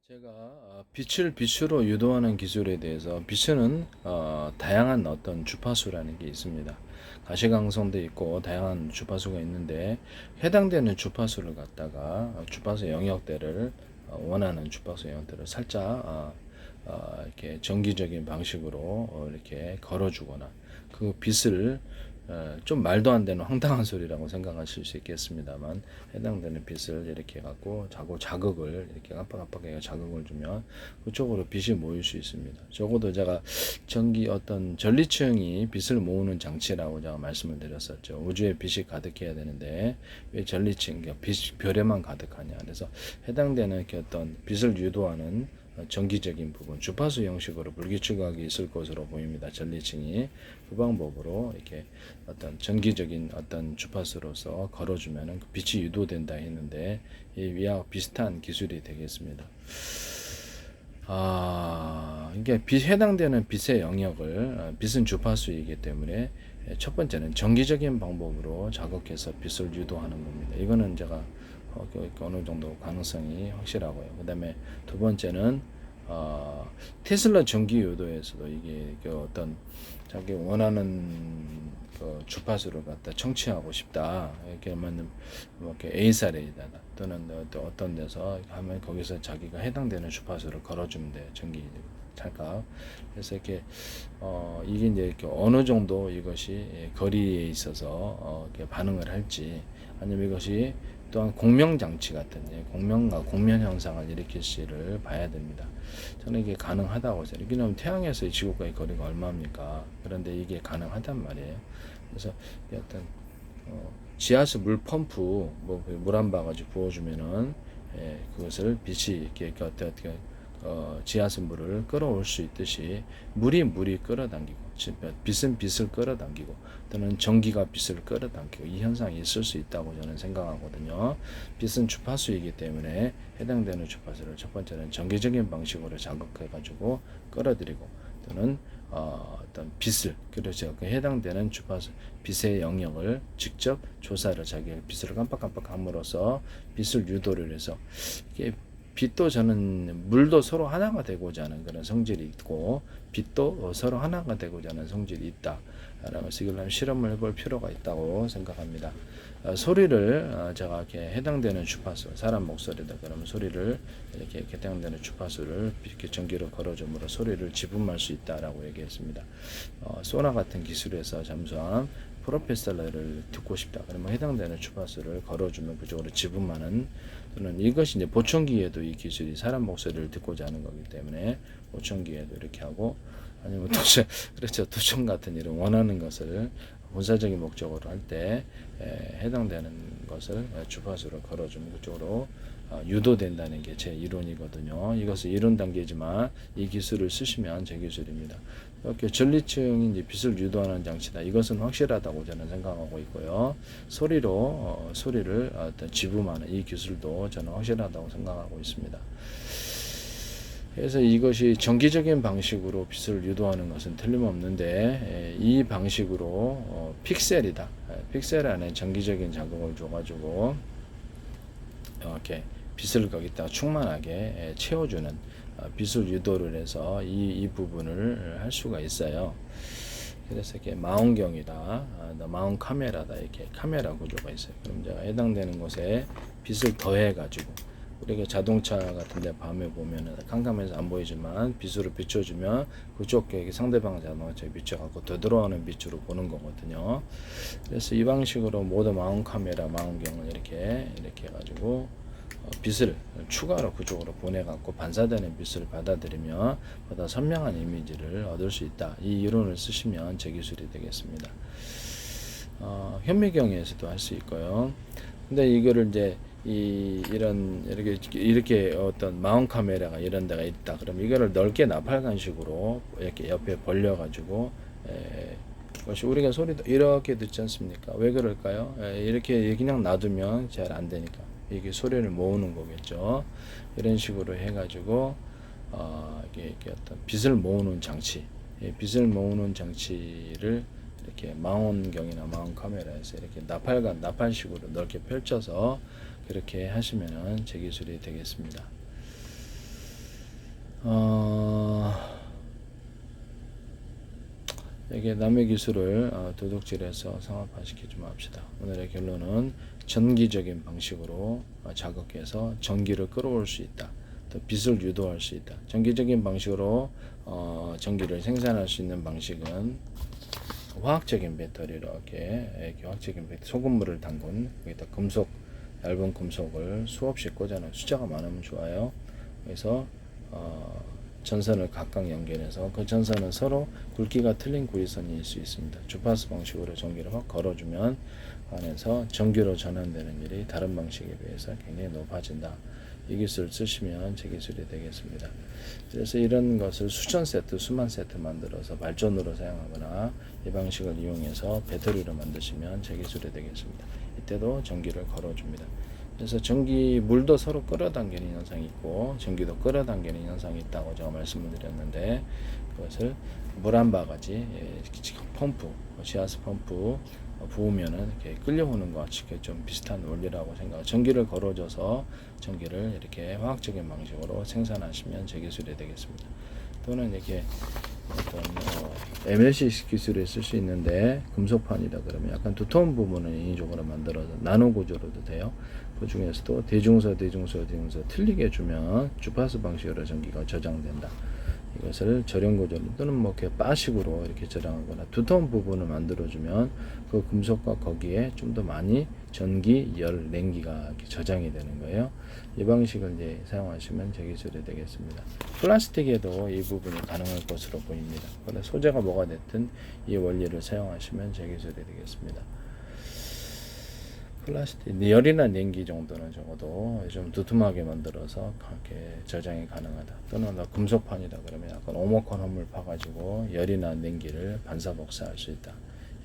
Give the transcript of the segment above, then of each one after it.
제가 빛을 빛으로 유도하는 기술에 대해서 빛은 다양한 어떤 주파수라는 게 있습니다. 가시광선도 있고 다양한 주파수가 있는데 해당되는 주파수를 갖다가 주파수 영역대를 원하는 주파수 영역대를 살짝 이렇게 정기적인 방식으로 이렇게 걸어주거나 그 빛을 좀 말도 안 되는 황당한 소리라고 생각하실 수 있겠습니다만 해당되는 빛을 이렇게 갖고 자극을 이렇게 깜빡깜빡하게 자극을 주면 그쪽으로 빛이 모일 수 있습니다. 적어도 제가 어떤 전리층이 빛을 모으는 장치라고 제가 말씀을 드렸었죠. 우주에 빛이 가득해야 되는데 왜 전리층, 별에만 가득하냐. 그래서 해당되는 이렇게 어떤 빛을 유도하는 정기적인 부분, 주파수 형식으로 불규칙하게 있을 것으로 보입니다. 전리층이 그 방법으로 이렇게 어떤 정기적인 어떤 주파수로서 걸어주면은 빛이 유도된다 했는데 이와 비슷한 기술이 되겠습니다. 이게 해당되는 빛의 영역을 빛은 주파수이기 때문에 첫 번째는 정기적인 방법으로 자극해서 빛을 유도하는 겁니다. 이거는 제가 어느 정도 가능성이 확실하고요. 그 다음에 두 번째는 테슬라 전기 유도에서도 이게 어떤 자기 원하는 그 주파수를 갖다 청취하고 싶다. 이렇게 하면 뭐 이렇게 A사례이다 또는 어떤 데서 하면 거기서 자기가 해당되는 주파수를 걸어주면 돼요. 전기 찰칵. 그래서 이렇게 이게 이제 이렇게 어느 정도 이것이 거리에 있어서 이렇게 반응을 할지 아니면 이것이 또한 공명장치 같은 공면 현상을 일으킬지를 봐야 됩니다. 저는 이게 가능하다고 생각해요. 왜냐하면 태양에서 지구과의 거리가 얼마입니까? 그런데 이게 가능하단 말이에요. 그래서 어떤 지하수 물 펌프 물 한 바가지 부어주면은 그것을 빛이 이렇게 어떻게 지하수 물을 끌어올 수 있듯이 물이 끌어당기고 빛은 빛을 끌어당기고 또는 전기가 빛을 끌어당기고 이 현상이 있을 수 있다고 저는 생각하거든요. 빛은 주파수이기 때문에 해당되는 주파수를 첫 번째는 정기적인 방식으로 자극해 가지고 끌어들이고 또는 어떤 빛을 그렇죠. 그 해당되는 주파수 빛의 영역을 직접 조사를 자기가 빛을 깜빡깜빡 함으로써 빛을 유도를 해서 이게 빛도 저는 물도 서로 하나가 되고자 하는 그런 성질이 있고 빛도 서로 하나가 되고자 하는 성질이 있다라고 해서 이걸 실험을 해볼 필요가 있다고 생각합니다. 소리를 제가 이렇게 해당되는 주파수, 사람 목소리다 그러면 소리를 이렇게 해당되는 주파수를 이렇게 전기로 걸어줌으로 소리를 지분할 수 있다라고 얘기했습니다. 소나 같은 기술에서 잠수함 프로페서를 듣고 싶다. 그러면 해당되는 주파수를 걸어주면 그쪽으로 지분하는 또는 이것이 이제 보청기에도 이 기술이 사람 목소리를 듣고자 하는 거기 때문에 보청기에도 이렇게 하고 아니면 도청 같은 이런 원하는 것을 본사적인 목적으로 할 때 해당되는 것을 주파수로 걸어주면 그쪽으로 유도된다는 게 제 이론이거든요. 이것은 이론 단계지만 이 기술을 쓰시면 제 기술입니다. 이렇게 전리층이 이제 빛을 유도하는 장치다. 이것은 확실하다고 저는 생각하고 있고요. 소리를 어떤 지분하는 이 기술도 저는 확실하다고 생각하고 있습니다. 그래서 이것이 정기적인 방식으로 빛을 유도하는 것은 틀림없는데 이 방식으로 픽셀이다. 픽셀 안에 정기적인 자극을 줘가지고 이렇게 빛을 거기다가 충만하게 채워주는 빛을 유도를 해서 이 부분을 할 수가 있어요. 그래서 이렇게 망원경이다, 망원 카메라다 이렇게 카메라 구조가 있어요. 그럼 제가 해당되는 곳에 빛을 더해가지고 우리가 자동차 같은데 밤에 보면은 깜깜해서 안 보이지만 빛으로 비춰주면 그쪽에 상대방 자동차에 비춰갖고 되돌아오는 빛으로 보는 거거든요. 그래서 이 방식으로 모두 망원 카메라, 망원경을 이렇게 해가지고 빛을 추가로 그쪽으로 보내갖고 반사되는 빛을 받아들이면 보다 선명한 이미지를 얻을 수 있다. 이 이론을 쓰시면 제 기술이 되겠습니다. 현미경에서도 할 수 있고요. 근데 이거를 이제 이렇게 어떤 마운 카메라가 이런 데가 있다. 그럼 이거를 넓게 나팔관식으로 이렇게 옆에 벌려가지고 것이 우리가 소리도 이렇게 듣지 않습니까? 왜 그럴까요? 이렇게 그냥 놔두면 잘 안 되니까 이게 소리를 모으는 거겠죠. 이런 식으로 해가지고 이게 어떤 빛을 모으는 장치, 빛을 모으는 장치를 이렇게 망원경이나 망원 카메라에서 이렇게 나팔식으로 넓게 펼쳐서 그렇게 하시면은 제 기술이 되겠습니다. 이게 남의 기술을 도둑질해서 상업화시키지 맙시다. 오늘의 결론은 전기적인 방식으로 자극해서 전기를 끌어올 수 있다. 또 빛을 유도할 수 있다. 전기적인 방식으로 전기를 생산할 수 있는 방식은 화학적인 배터리로 이렇게 화학적인 배터리, 소금물을 담근 거기다 금속, 얇은 금속을 수없이 꽂아놓은, 숫자가 많으면 좋아요. 그래서 전선을 각각 연결해서 그 전선은 서로 굵기가 틀린 구위선일 수 있습니다. 주파수 방식으로 전기를 확 걸어주면 안에서 전기로 전환되는 일이 다른 방식에 비해서 굉장히 높아진다. 이 기술을 쓰시면 제 기술이 되겠습니다. 그래서 이런 것을 수천 세트, 수만 세트 만들어서 발전으로 사용하거나 이 방식을 이용해서 배터리로 만드시면 제 기술이 되겠습니다. 이때도 전기를 걸어줍니다. 그래서 물도 서로 끌어당기는 현상이 있고 전기도 끌어당기는 현상이 있다고 제가 말씀을 드렸는데, 그것을 물 한 바가지 펌프, 시아스 펌프 부으면은 이렇게 끌려오는 것 같이 좀 비슷한 원리라고 생각. 전기를 걸어줘서 전기를 이렇게 화학적인 방식으로 생산하시면 제 기술이 되겠습니다. 또는 이렇게 어떤 MLC 기술을 쓸 수 있는데, 금속판이다 그러면 약간 두터운 부분을 인위적으로 만들어서 나노 구조로도 돼요. 그 중에서도 대중소 틀리게 해주면 주파수 방식으로 전기가 저장된다. 이것을 저렴 구조 또는 뭐 이렇게 바식으로 이렇게 저장하거나 두터운 부분을 만들어주면 그 금속과 거기에 좀 더 많이 전기, 열, 냉기가 이렇게 저장이 되는 거예요. 이 방식을 이제 사용하시면 제 기술이 되겠습니다. 플라스틱에도 이 부분이 가능할 것으로 보입니다. 그런데 소재가 뭐가 됐든 이 원리를 사용하시면 제 기술이 되겠습니다. 플라스틱, 열이나 냉기 정도는 적어도 좀 두툼하게 만들어서 그렇게 저장이 가능하다. 또는 금속판이다 그러면 약간 오목한 홈을 파가지고 열이나 냉기를 반사복사할 수 있다.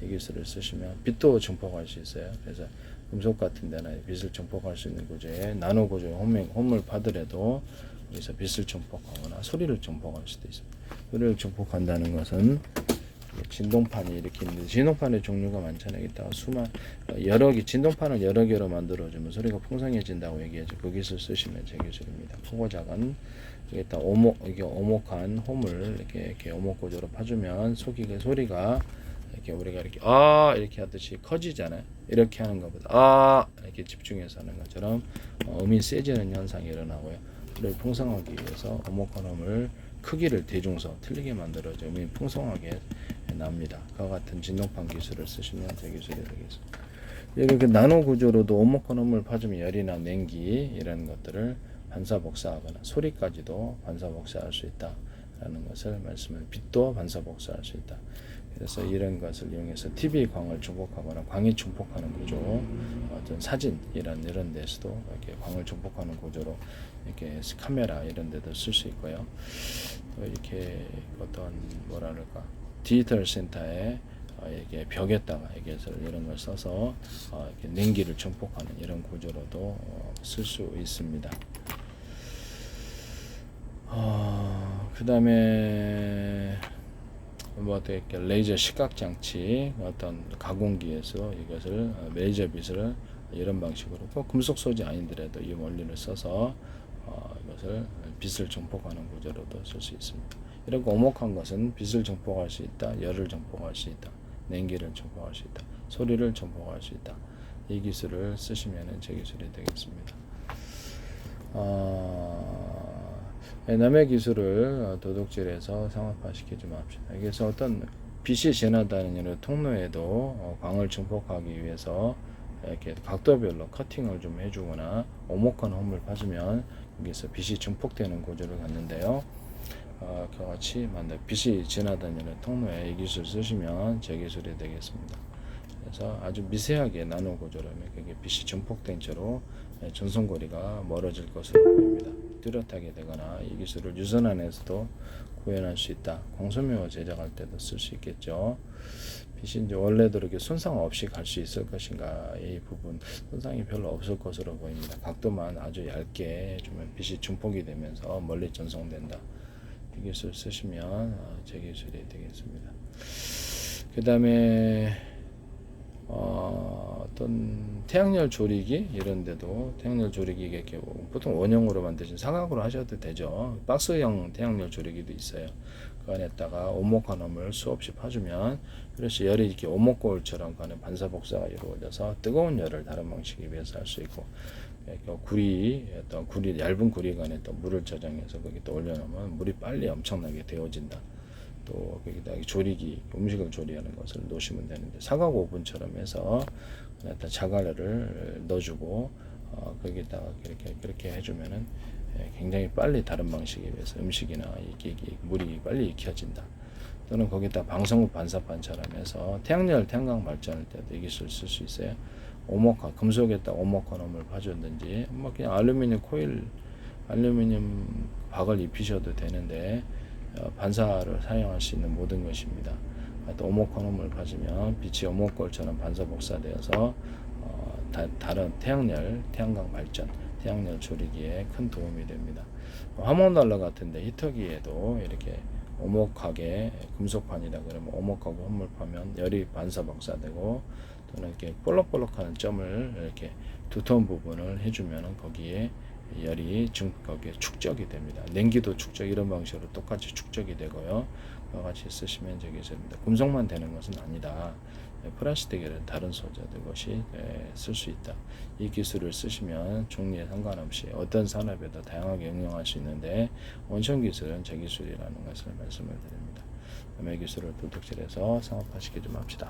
이 기술을 쓰시면 빛도 증폭할 수 있어요. 그래서 금속 같은 데는 빛을 증폭할 수 있는 구조에 나노 구조의 홈을 파더라도 여기서 빛을 증폭하거나 소리를 증폭할 수도 있습니다. 소리를 증폭한다는 것은 진동판이 이렇게 있는데, 진동판의 종류가 많잖아요. 이따가 여러 개, 진동판을 여러 개로 만들어주면 소리가 풍성해진다고 얘기하죠. 그 기술 쓰시면 제 기술입니다. 크고 작은 여기다 이게 오목한 홈을 이렇게 오목 구조로 파주면 소리가 이렇게 우리가 이렇게 이렇게 하듯이 커지잖아요. 이렇게 하는 것보다 이렇게 집중해서 하는 것처럼 음이 세지는 현상이 일어나고요. 소리를 풍성하기 위해서 오목한 홈을 크기를 대중소 틀리게 만들어줘 음이 풍성하게 납니다. 그와 같은 진동판 기술을 쓰시면 제 기술이 되겠습니다. 이렇게 나노 구조로도 오목한 홈을 파주면 열이나 냉기 이런 것들을 반사복사하거나 소리까지도 반사복사할 수 있다라는 것을 말씀을, 빛도 반사복사할 수 있다. 그래서 이런 것을 이용해서 TV 광을 중복하거나 광이 중복하는 구조, 어떤 사진 이런 데서도 이렇게 광을 중복하는 구조로 이렇게 카메라 이런 데도 쓸 수 있고요. 또 이렇게 어떤 뭐랄까 디지털 센터에 이렇게 벽에다가 이런 걸 써서 이렇게 냉기를 증폭하는 이런 구조로도 쓸 수 있습니다. 그 다음에 뭐 이렇게 레이저 시각 장치 어떤 가공기에서 이것을 레이저 빛을 이런 방식으로 꼭 금속 소재 아니더라도 이 원리를 써서 이것을 빛을 증폭하는 구조로도 쓸 수 있습니다. 이렇게 오목한 것은 빛을 증폭할 수 있다, 열을 증폭할 수 있다, 냉기를 증폭할 수 있다, 소리를 증폭할 수 있다. 이 기술을 쓰시면 제 기술이 되겠습니다. 남의 기술을 도둑질해서 상업화시키지 맙시다. 그래서 어떤 빛이 지나다니는 통로에도 광을 증폭하기 위해서 이렇게 각도별로 커팅을 좀 해주거나 오목한 홈을 파주면 여기서 빛이 증폭되는 구조를 갖는데요. 그와 같이 빛이 지나다니는 통로에 이 기술 쓰시면 제 기술이 되겠습니다. 그래서 아주 미세하게 나노 구조라면 그게 빛이 증폭된 채로 전송거리가 멀어질 것으로 보입니다. 뚜렷하게 되거나 이 기술을 유선 안에서도 구현할 수 있다. 광소묘 제작할 때도 쓸 수 있겠죠. 빛이 이제 원래도 이렇게 손상 없이 갈 수 있을 것인가, 이 부분 손상이 별로 없을 것으로 보입니다. 각도만 아주 얇게 해주면 빛이 증폭이 되면서 멀리 전송된다. 이 기술 쓰시면 제 기술이 되겠습니다. 그 다음에 어떤 태양열 조리기 이런 데도 태양열 조리기 이렇게 보통 원형으로 만드신 사각으로 하셔도 되죠. 박스형 태양열 조리기도 있어요. 그 안에다가 오목한홈을 수없이 파주면 그래서 열이 이렇게 오목거울처럼 가는 반사복사가 이루어져서 뜨거운 열을 다른 방식에 비해서 할 수 있고, 구리 어떤 구리 얇은 구리관에 또 물을 저장해서 거기 또 올려놓으면 물이 빨리 엄청나게 데워진다. 또 거기다 조리기 음식을 조리하는 것을 놓으시면 되는데, 사각 오븐처럼 해서 일단 자갈을 넣어주고 거기다가 그렇게 해주면은 굉장히 빨리 다른 방식에 비해서 음식이나 물이 빨리 익혀진다. 또는 거기다 방성국 반사판처럼 해서 태양광 발전할 때도 이게 쓸 수 있어요. 오목화 금속에다 오목화놈을 파줬든지 뭐 그냥 알루미늄 코일 알루미늄 박을 입히셔도 되는데 반사를 사용할 수 있는 모든 것입니다. 또 오목화놈을 파주면 빛이 오목걸처럼 반사 복사되어서 다른 태양광 발전, 태양열 조리기에 큰 도움이 됩니다. 화목난로 같은데 히터기에도 이렇게 오목하게 금속판이다 그러면 오목하고 홈을 파면 열이 반사 복사되고, 또는 이렇게 볼록볼록하는 점을 이렇게 두터운 부분을 해주면 거기에 열이 거기에 축적이 됩니다. 냉기도 축적 이런 방식으로 똑같이 축적이 되고요. 그와 같이 쓰시면 되겠습니다. 금속만 되는 것은 아니다. 플라스틱이나 다른 소재들 것이 쓸 수 있다. 이 기술을 쓰시면 종류에 상관없이 어떤 산업에도 다양하게 응용할 수 있는데, 원천 기술은 제 기술이라는 것을 말씀을 드립니다. 이 기술을 도둑질해서 상업화시키지 맙시다.